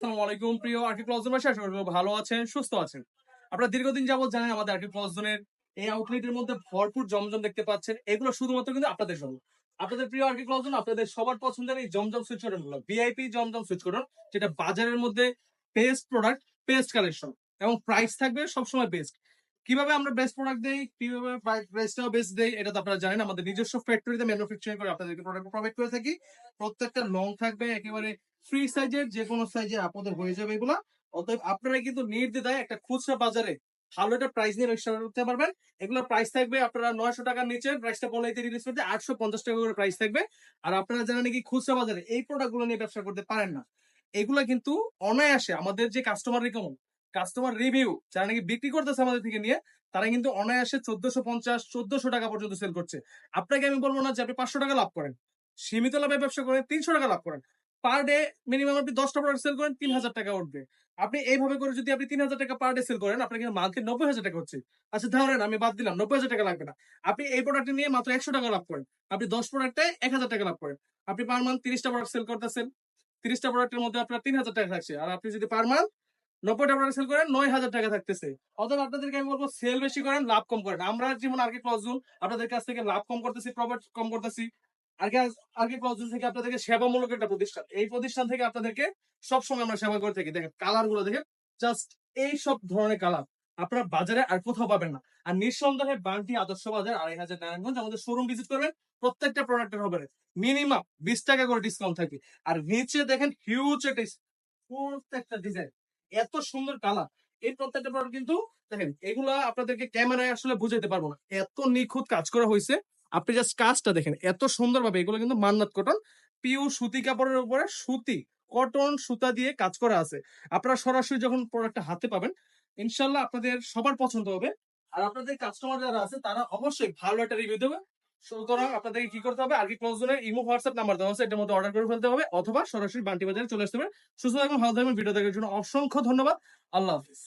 আসসালামু আলাইকুম প্রিয় আরকি ক্লজন ভাই, আশা করি ভালো আছেন, সুস্থ আছেন। আপনারা দীর্ঘদিন যাবত জানেন আমাদের আরকি ক্লজনের এই আউটলেটের মধ্যে ভরপুর জমজম দেখতে পাচ্ছেন। এগুলো শুধুমাত্র কিন্তু আপনাদের জন্য। আপনাদের প্রিয় আরকি ক্লজন, আপনাদের সবার পছন্দের এই জমজম সুইচ কটন গুলো, ভিআইপি জমজম সুইচ কটন, যেটা বাজারের মধ্যে বেস্ট প্রোডাক্ট, বেস্ট কালেকশন এবং প্রাইস থাকবে সবসময় বেস্ট। কিভাবে আমরা বেস্ট প্রোডাক্ট দেই, কিভাবে প্রাইসটাও বেস্ট দেই, এটা তো আপনারা জানেন। আমাদের নিজস্ব ফ্যাক্টরিতে ম্যানুফ্যাকচারিং করে আপনাদেরকে প্রোডাক্ট প্রোভাইড করে থাকি। প্রত্যেকটা লং থাকবে একেবারে ফ্রি সাইজের, যে কোনো সাইজে আপনাদের হয়ে যাবে এগুলা। অতএব আপনারা কিন্তু নির্দ্বিধায় একটা খুচরা বাজারে ভালো একটা প্রাইস নিয়ে ব্যবসা করতে পারবেন। এগুলোর প্রাইস থাকবে আপনারা 900 টাকার নিচে, প্রাইসটা বলে রিলিজ করতে 850 টাকা করে প্রাইস থাকবে। আর আপনারা জানেন নাকি খুচরা বাজারে এই প্রোডাক্ট গুলো নিয়ে ব্যবসা করতে পারেন না। এগুলা কিন্তু অনায়াসে আমাদের যে কাস্টমার রিভিউ যারা নাকি বিক্রি করতেছে আমাদের থেকে নিয়ে, তারা কিন্তু অনায়াসে 1450 1400 টাকা পর্যন্ত সেল করছে। আপনাকে আমি বলবো না যে আপনি 500 টাকা লাভ করেন, সীমিত লাভে ব্যবসা করেন 300 টাকা লাভ করেন। পার ডে মিনিমাম আপনি 10টা প্রোডাক্ট সেল করেন, 3000 টাকা উঠবে। আপনি এইভাবে করে যদি আপনি 3000 টাকা পার ডে সেল করেন, আপনার কিন্তু মান্থলি 90,000 টাকা হচ্ছে। আচ্ছা ধরেন আমি বাদ দিলাম, 90,000 টাকা লাগবে না। আপনি এই প্রোডাক্ট নিয়ে মাত্র 100 টাকা লাভ করেন, আপনি 10 প্রোডাক্টে 1000 টাকা লাভ করেন। আপনি পার মান্থ 30টা প্রোডাক্ট সেল করতেছেন, 30টা প্রোডাক্টের মধ্যে আপনার 3000 টাকা থাকছে। আর আপনি যদি পার মান্থ 90টা প্রোডাক্ট সেল করেন, 9,000 টাকা থাকতেছে। অতএব আপনাদেরকে আমি বলবো সেল বেশি করেন, লাভ কম করেন। আমরা যেমন আরকি ক্লজুল আপনাদের কাছ থেকে লাভ কম করতেছি, প্রফিট কম করতেছি। আগে আগে ক্লজুল থেকে আপনাদেরকে সেবামূলক একটা প্রতিষ্ঠান, এই প্রতিষ্ঠান থেকে আপনাদেরকে সবসময় আমরা সেবা করে থাকি। দেখেন কালার গুলো দেখেন, জাস্ট এই সব ধরনের কালার আপনারা বাজারে আর কোথাও পাবেন না। আর নিঃসন্দেহে বান্টি আদর্শ বাজার 2500 নারায়ণগঞ্জ আমাদের শোরুম ভিজিট করবেন। প্রত্যেকটা প্রোডাক্টের হবে মিনিমাম 20 টাকা করে ডিসকাউন্ট থাকবে। আর নিচে দেখেন হিউজ একটা প্রত্যেকটা ডিজাইন, এত সুন্দর কালার। এই প্রত্যেকটা প্রোডাক্ট কিন্তু দেখেন, এগুলা আপনাদেরকে ক্যামেরায় আসলে বুঝাইতে পারবো না, এত নিখুঁত কাজ করা হয়েছে। আপনি জাস্ট কাজটা দেখেন এত সুন্দর ভাবে। এগুলো কিন্তু মান্নাত কটন, পিওর সুতি কাপড়ের উপরে সুতি কটন সুতা দিয়ে কাজ করা আছে। আপনারা সরাসরি যখন প্রোডাক্টটা হাতে পাবেন, ইনশাল্লাহ আপনাদের সবার পছন্দ হবে। আর আপনাদের কাস্টমার যারা আছে তারা অবশ্যই ভালো একটা রিভিউ দেবে। সুতরাং আপনাদেরকে কি করতে হবে, আর কি ক্লোজনের ইমো হোয়াটসঅ্যাপ নাম্বার দেওয়া আছে, এটার মধ্যে অর্ডার করে ফেলতে হবে, অথবা সরাসরি বান্টি বাজারে চলে আসতে হবে। সুস্থ থাকবেন, ভালো থাকবেন। ভিডিও দেখার জন্য অসংখ্য ধন্যবাদ। আল্লাহ হাফিজ।